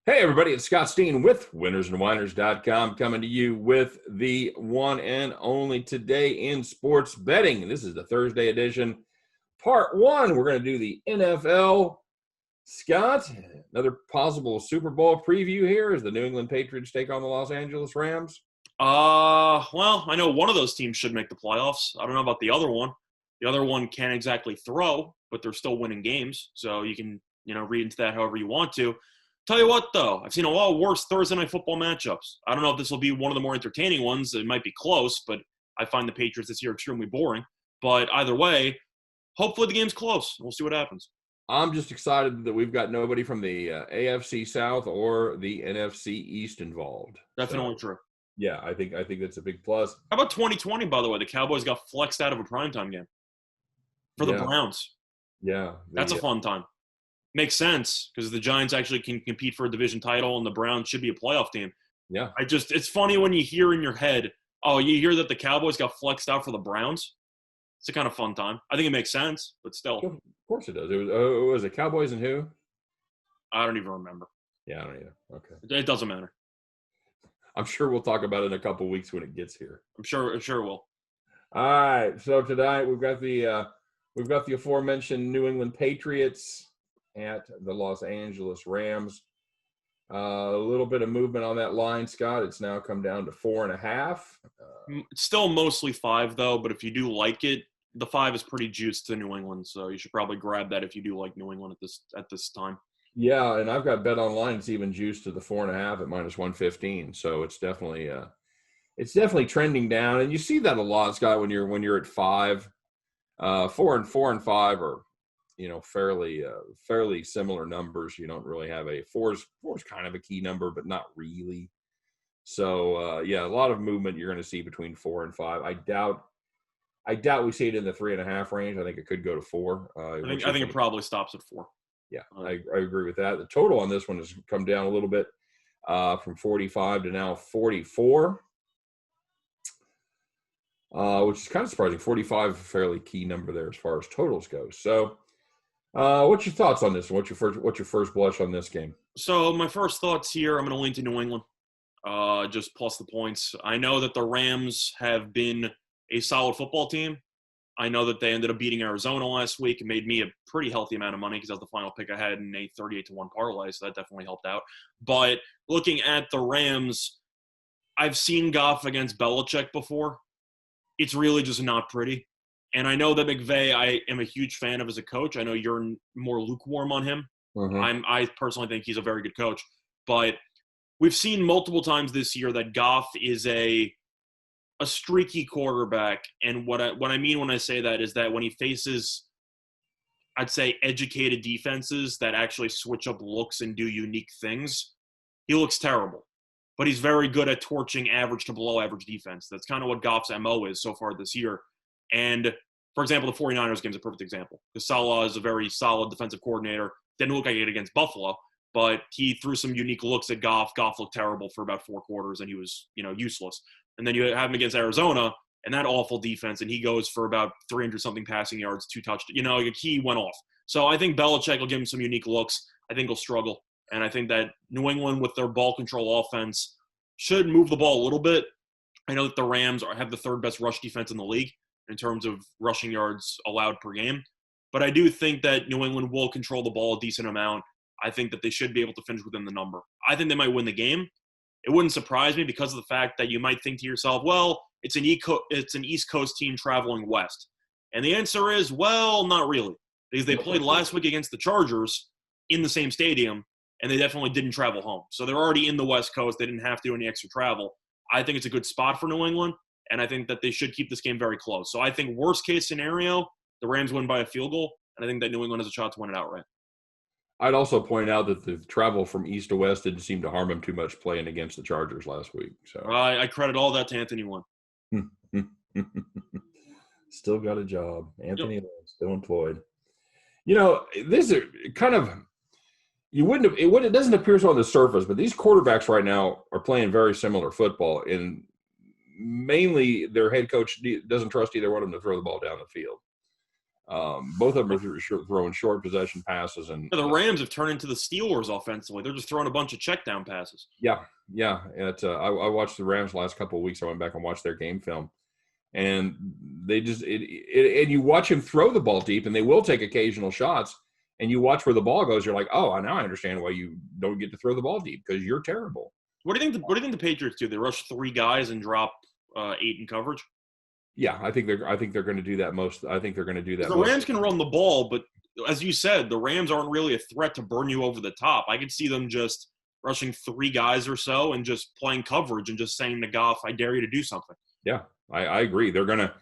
Hey, everybody, it's Scott Steen with winnersandwhiners.com coming to you with the one and only Today in Sports Betting. This is the Thursday edition, part one. We're going to do the NFL. Scott, another possible Super Bowl preview here as the New England Patriots take on the Los Angeles Rams. Well, I know one of those teams should make the playoffs. I don't know about the other one. The other one can't exactly throw, but they're still winning games. So you can, read into that however you want to. Tell you what, though, I've seen a lot worse Thursday Night Football matchups. I don't know if this will be one of the more entertaining ones. It might be close, but I find the Patriots this year extremely boring. But either way, hopefully the game's close. We'll see what happens. I'm just excited that we've got nobody from the AFC South or the NFC East involved. Definitely true. Yeah, I think that's a big plus. How about 2020, by the way? The Cowboys got flexed out of a primetime game for the Browns. Yeah. That's a fun time. Makes sense because the Giants actually can compete for a division title and the Browns should be a playoff team. Yeah. It's funny when you hear in your head, you hear that the Cowboys got flexed out for the Browns. It's a kind of fun time. I think it makes sense, but still. Of course it does. Was it Cowboys and who? I don't even remember. Yeah, I don't either. Okay. It doesn't matter. I'm sure we'll talk about it in a couple weeks when it gets here. I'm sure it will. All right. So tonight we've got the aforementioned New England Patriots at the Los Angeles Rams. A little bit of movement on that line, Scott. It's now come down to 4.5. It's still mostly 5, though, but if you do like it, the 5 is pretty juiced to New England, so you should probably grab that if you do like New England at this time. Yeah, and I've got Bet Online. It's even juiced to the 4.5 at -115. So it's definitely trending down, and you see that a lot, Scott. When you're at 5, 4 and 5 are fairly similar numbers. You don't really have a four's kind of a key number, but not really. So a lot of movement you're going to see between 4 and 5. I doubt we see it in the 3.5 range. I think it could go to 4. I think it probably stops at 4. Yeah, I agree with that. The total on this one has come down a little bit from 45 to now 44. Which is kind of surprising. 45, a fairly key number there as far as totals go. So, what's your thoughts on this? What's your first blush on this game? So my first thoughts here, I'm going to lean to New England, just plus the points. I know that the Rams have been a solid football team. I know that they ended up beating Arizona last week and made me a pretty healthy amount of money because that was the final pick I had in a 38-1 parlay, so that definitely helped out. But looking at the Rams, I've seen Goff against Belichick before. It's really just not pretty. And I know that McVay, I am a huge fan of as a coach. I know you're more lukewarm on him. Mm-hmm. I personally think he's a very good coach. But we've seen multiple times this year that Goff is a streaky quarterback. And what I mean when I say that is that when he faces, I'd say, educated defenses that actually switch up looks and do unique things, he looks terrible. But he's very good at torching average to below average defense. That's kind of what Goff's MO is so far this year. And, for example, the 49ers game is a perfect example. Because Saleh is a very solid defensive coordinator. Didn't look like it against Buffalo, but he threw some unique looks at Goff. Goff looked terrible for about 4 quarters, and he was, useless. And then you have him against Arizona, and that awful defense, and he goes for about 300-something passing yards, 2 touchdowns. He went off. So I think Belichick will give him some unique looks. I think he'll struggle. And I think that New England, with their ball control offense, should move the ball a little bit. I know that the Rams have the 3rd best rush defense in the league in terms of rushing yards allowed per game. But I do think that New England will control the ball a decent amount. I think that they should be able to finish within the number. I think they might win the game. It wouldn't surprise me because of the fact that you might think to yourself, well, it's an East Coast team traveling west. And the answer is, well, not really. Because they played last week against the Chargers in the same stadium, and they definitely didn't travel home. So they're already in the West Coast. They didn't have to do any extra travel. I think it's a good spot for New England, and I think that they should keep this game very close. So I think worst-case scenario, the Rams win by a field goal, and I think that New England has a shot to win it outright. I'd also point out that the travel from east to west didn't seem to harm him too much playing against the Chargers last week. So I credit all that to Anthony Lynn. Still got a job. Anthony Lynn, still employed. This is kind of – it doesn't appear so on the surface, but these quarterbacks right now are playing very similar football, and mainly their head coach doesn't trust either one of them to throw the ball down the field. Both of them are throwing short possession passes, and The Rams have turned into the Steelers offensively. They're just throwing a bunch of check down passes. yeah. I watched the Rams the last couple of weeks. I went back and watched their game film, and they just and you watch him throw the ball deep, and they will take occasional shots. And you watch where the ball goes, you're like, oh, now I understand why you don't get to throw the ball deep, because you're terrible. What do you think the Patriots do? They rush 3 guys and drop 8 in coverage. Yeah, I think they're going to do that most. I think they're going to do that. The Rams can run the ball, but as you said, the Rams aren't really a threat to burn you over the top. I could see them just rushing 3 guys or so and just playing coverage and just saying to Goff, "I dare you to do something." Yeah, I agree. They're going to.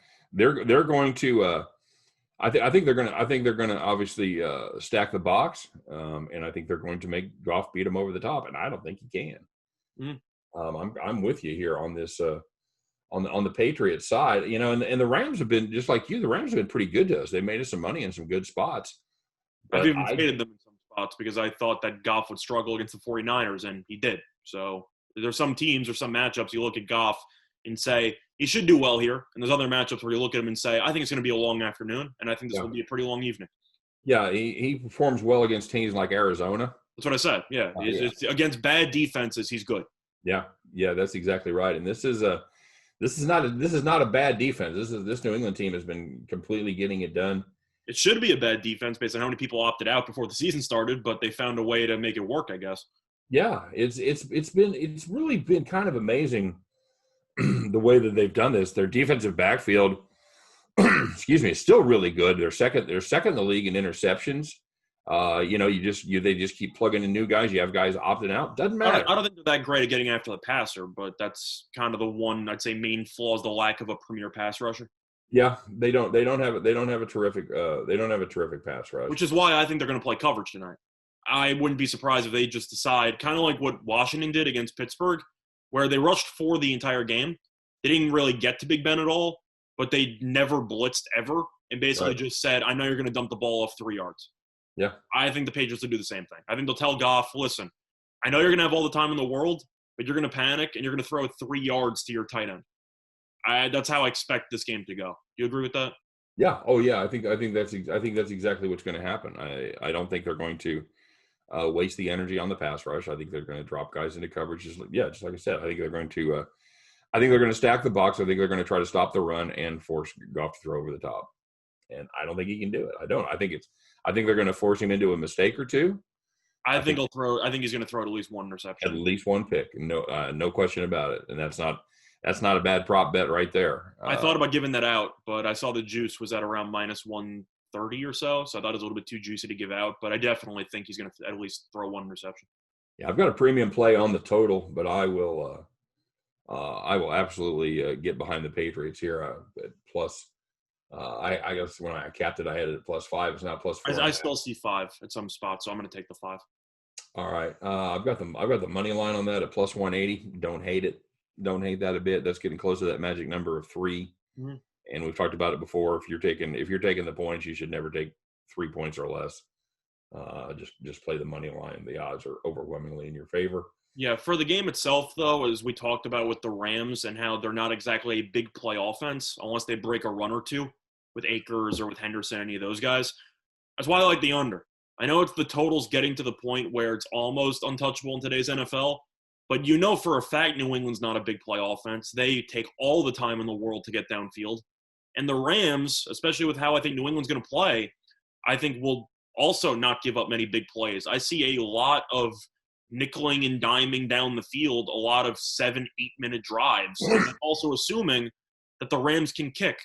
I think they're going to obviously stack the box, and I think they're going to make Goff beat him over the top, and I don't think he can. I'm with you here on this on the Patriots side, and the Rams have been just like you. The Rams have been pretty good to us. They made us some money in some good spots. I've even faded them in some spots because I thought that Goff would struggle against the 49ers, and he did. So there's some teams or some matchups you look at Goff and say he should do well here, and there's other matchups where you look at him and say I think it's going to be a long afternoon, and I think this will be a pretty long evening. Yeah, he performs well against teams like Arizona. That's what I said. Yeah, it's against bad defenses, he's good. Yeah, that's exactly right. And this is not a bad defense. This New England team has been completely getting it done. It should be a bad defense based on how many people opted out before the season started, but they found a way to make it work, I guess. Yeah, it's really been kind of amazing the way that they've done this. Their defensive backfield, excuse me, is still really good. They're second in the league in interceptions. They just keep plugging in new guys. You have guys opting out. Doesn't matter. I don't think they're that great at getting after the passer, but that's kind of the one I'd say main flaw is the lack of a premier pass rusher. Yeah, they don't have a terrific pass rush. Which is why I think they're going to play coverage tonight. I wouldn't be surprised if they just decide, kind of like what Washington did against Pittsburgh, where they rushed for the entire game. They didn't really get to Big Ben at all, but they never blitzed ever and basically just said, I know you're going to dump the ball off 3 yards. Yeah. I think the Patriots will do the same thing. I think they'll tell Goff, listen, I know you're going to have all the time in the world, but you're going to panic and you're going to throw 3 yards to your tight end. That's how I expect this game to go. Do you agree with that? Yeah. Oh, yeah. I think that's exactly what's going to happen. I don't think they're going to waste the energy on the pass rush. I think they're going to drop guys into coverage. Just like I said, I think they're going to stack the box. I think they're going to try to stop the run and force Goff to throw over the top. And I don't think he can do it. I think they're going to force him into a mistake or two. I think he's going to throw at least 1 interception. At least 1 pick. No question about it. And that's not a bad prop bet right there. I thought about giving that out, but I saw the juice was at around minus 130 or so. So I thought it was a little bit too juicy to give out, but I definitely think he's going to at least throw 1 interception. Yeah, I've got a premium play on the total, but I will absolutely get behind the Patriots here at plus. I guess when I capped it, I had it at +5. It's now +4. I still see 5 at some spots, so I'm going to take the 5. All right, I've got the money line on that at +180. Don't hate it. Don't hate that a bit. That's getting close to that magic number of 3. Mm-hmm. And we've talked about it before. If you're taking the points, you should never take 3 points or less. Just play the money line. The odds are overwhelmingly in your favor. Yeah, for the game itself, though, as we talked about with the Rams and how they're not exactly a big play offense unless they break a run or two with Akers or with Henderson, any of those guys. That's why I like the under. I know it's the totals getting to the point where it's almost untouchable in today's NFL, but you know for a fact New England's not a big play offense. They take all the time in the world to get downfield. And the Rams, especially with how I think New England's going to play, I think will also not give up many big plays. I see a lot of nickeling and diming down the field, a lot of 7-8 minute drives. And also assuming that the Rams can kick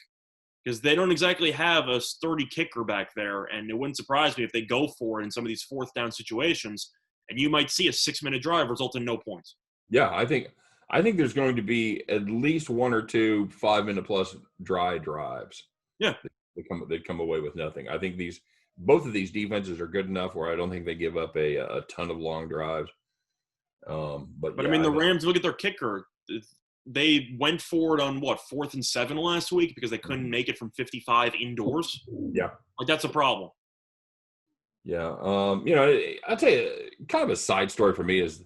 because they don't exactly have a sturdy kicker back there. And it wouldn't surprise me if they go for it in some of these 4th down situations. And you might see a 6-minute drive result in no points. Yeah, I think there's going to be at least 1 or 2 5-minute plus dry drives. Yeah, they come away with nothing. I think both of these defenses are good enough where I don't think they give up a ton of long drives. But I mean, the Rams, look at their kicker. They went forward on 4th and 7 last week because they couldn't make it from 55 indoors. Yeah, like that's a problem. Yeah, I'll tell you, kind of a side story for me is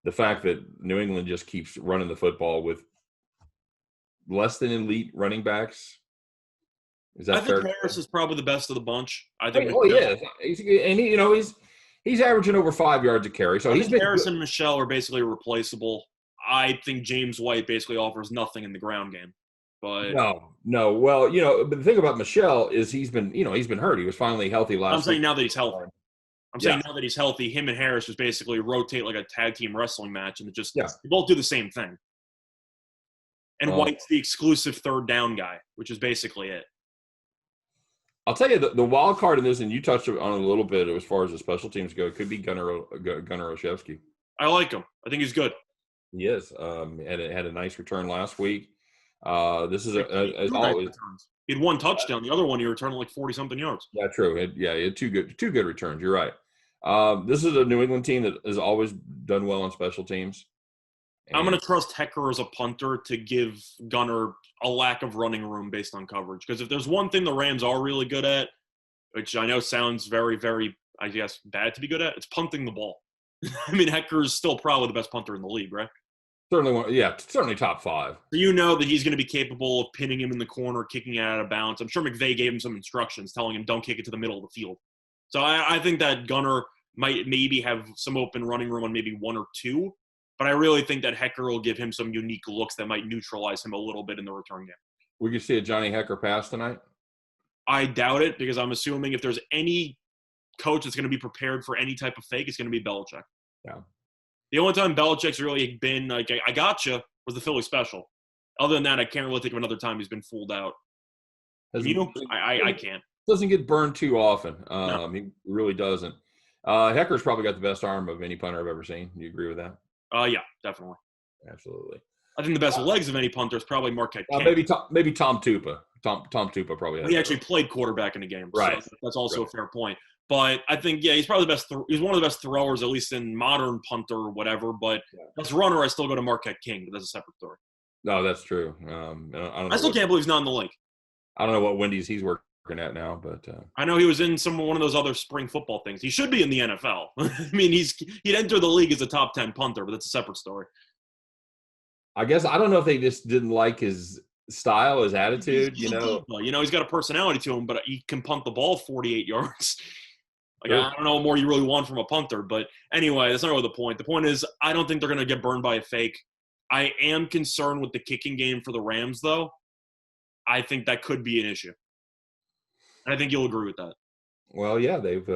the fact that New England just keeps running the football with less than elite running backs. Is I that think fair? Harris is probably the best of the bunch. I Oh, think oh Michelle. yeah, he's averaging over 5 yards a carry, so I he's think been Harris good. and Michelle are basically replaceable. I think James White basically offers nothing in the ground game. But No. Well, but the thing about Michelle is he's been hurt. He was finally healthy I'm last saying week. now that he's healthy. I'm Yeah, saying now that he's healthy, him and Harris just basically rotate like a tag team wrestling match, and yeah. they both do the same thing. And Um, White's the exclusive third down guy, which is basically it. I'll tell you the wild card in this, and you touched on it a little bit as far as the special teams go. It could be Gunnar Olszewski. I like him. I think he's good. He is. Had a nice return last week. This is as Two nice always. returns. He had one touchdown. The other one he returned like 40-something yards. Yeah, true. He had two good returns. You're right. This is a New England team that has always done well on special teams. I'm going And to trust Hecker as a punter to give Gunnar a lack of running room based on coverage. Because if there's one thing the Rams are really good at, which I know sounds very, very, I guess, bad to be good at, it's punting the ball. I mean, Hecker is still probably the best punter in the league, right? certainly top five. So you know that he's going to be capable of pinning him in the corner, kicking it out of bounds. I'm sure McVay gave him some instructions telling him don't kick it to the middle of the field. So I think that Gunnar might maybe have some open running room on maybe one or two, but I really think that Hecker will give him some unique looks that might neutralize him a little bit in the return game. We could see a Johnny Hecker pass tonight. I doubt it because I'm assuming if there's any coach that's going to be prepared for any type of fake, it's going to be Belichick. Yeah. The only time Belichick's really been like, I gotcha, was the Philly special. Other than that, I can't really think of another time he's been fooled out. I can't. Doesn't get burned too often. No. He really doesn't. Hecker's probably got the best arm of any punter I've ever seen. Do you agree with that? Yeah, definitely. Absolutely. I think the best legs of any punter is probably Marquette King. Maybe Tom Tupa. Tom Tupa probably has. He actually played quarterback in the game, right? So that's also a fair point. But I think, yeah, he's probably the best. He's one of the best throwers, at least in modern punter or whatever. But as runner, I still go to Marquette King. But that's a separate story. No, that's true. I still can't believe he's not in the league. I don't know what Wendy's he's working at now, but I know he was in one of those other spring football things. He should be in the NFL. I mean, he'd enter the league as a top 10 punter, but that's a separate story. I guess I don't know if they just didn't like his style, his attitude. He's he's got a personality to him, but he can punt the ball 48 yards. Like, sure. I don't know what more you really want from a punter. But anyway, that's not really the point. The point is, I don't think they're going to get burned by a fake. I am concerned with the kicking game for the Rams, though. I think that could be an issue. And I think you'll agree with that. Well, yeah, they've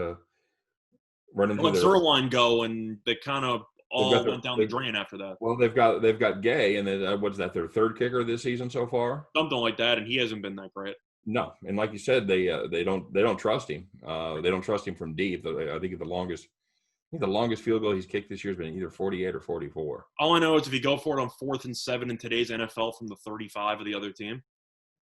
run into let Zerline go, and they kind of all went down the drain after that. Well, they've got Gay, and then what's that? Their third kicker this season so far. Something like that, and he hasn't been that great. No, and like you said, they don't trust him. They don't trust him from deep. I think the longest field goal he's kicked this year has been either 48 or 44. All I know is if you go for it on 4th and 7 in today's NFL from the 35 of the other team,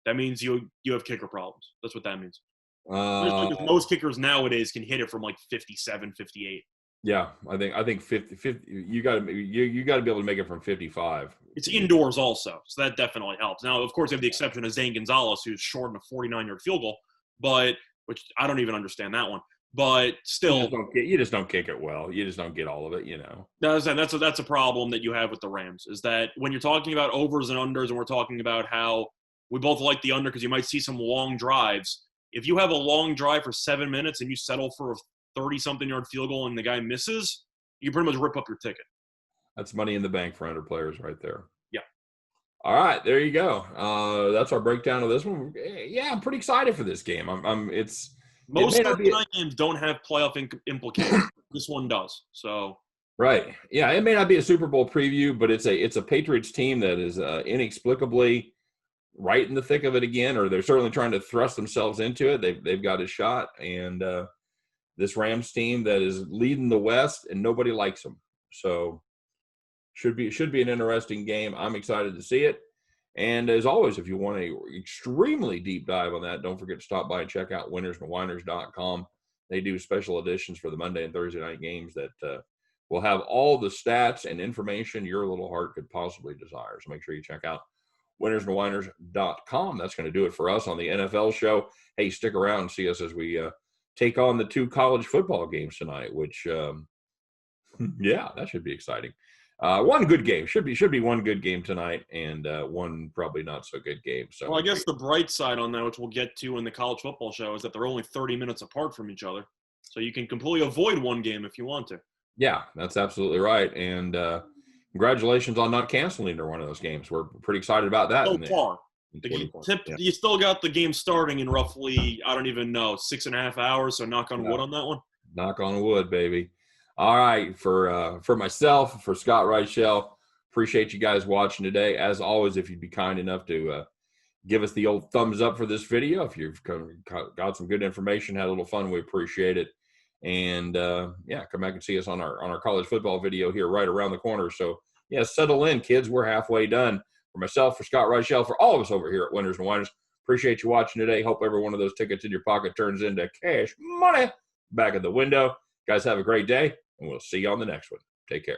that means you have kicker problems. That's what that means. Most kickers nowadays can hit it from like 57, 58. Yeah, I think 50 you got to be able to make it from 55. It's indoors also, so that definitely helps. Now, of course, you have the exception of Zane Gonzalez, who's short in a 49-yard field goal, but which I don't even understand that one. But still, you just don't kick it well. You just don't get all of it, That's a problem that you have with the Rams, is that when you're talking about overs and unders, and we're talking about how we both like the under because you might see some long drives. If you have a long drive for 7 minutes and you settle for a 30-something yard field goal and the guy misses, you pretty much rip up your ticket. That's money in the bank for under players right there. Yeah. All right, there you go. That's our breakdown of this one. Yeah, I'm pretty excited for this game. Most Thursday night games don't have playoff implications. This one does. So. Right. Yeah, it may not be a Super Bowl preview, but it's a Patriots team that is inexplicably right in the thick of it again, or they're certainly trying to thrust themselves into it. They've got a shot, and this Rams team that is leading the West, and nobody likes them. So should be an interesting game. I'm excited to see it. And as always, if you want an extremely deep dive on that, don't forget to stop by and check out winnersandwhiners.com. They do special editions for the Monday and Thursday night games that will have all the stats and information your little heart could possibly desire. So make sure you check out winnersandwhiners.com. That's going to do it for us on the NFL show. Hey, stick around and see us as we take on the 2 college football games tonight, which, yeah, that should be exciting. One good game should be one good game tonight, and one probably not so good game. So, well, I guess the bright side on that, which we'll get to in the college football show, is that they're only 30 minutes apart from each other, so you can completely avoid one game if you want to. Yeah, that's absolutely right, and congratulations on not canceling either one of those games. We're pretty excited about that. So far, Yeah. you still got the game starting in roughly, I don't even know, 6.5 hours. So knock on wood on that one. Knock on wood, baby. All right, for myself, for Scott Reichel, appreciate you guys watching today. As always, if you'd be kind enough to give us the old thumbs up for this video, if you've got some good information, had a little fun, we appreciate it. And yeah, come back and see us on our college football video here right around the corner. So yeah, settle in, kids. We're halfway done. For myself, for Scott Reichel, for all of us over here at Winners and Winers, appreciate you watching today. Hope every one of those tickets in your pocket turns into cash money back at the window. Guys, have a great day, and we'll see you on the next one. Take care.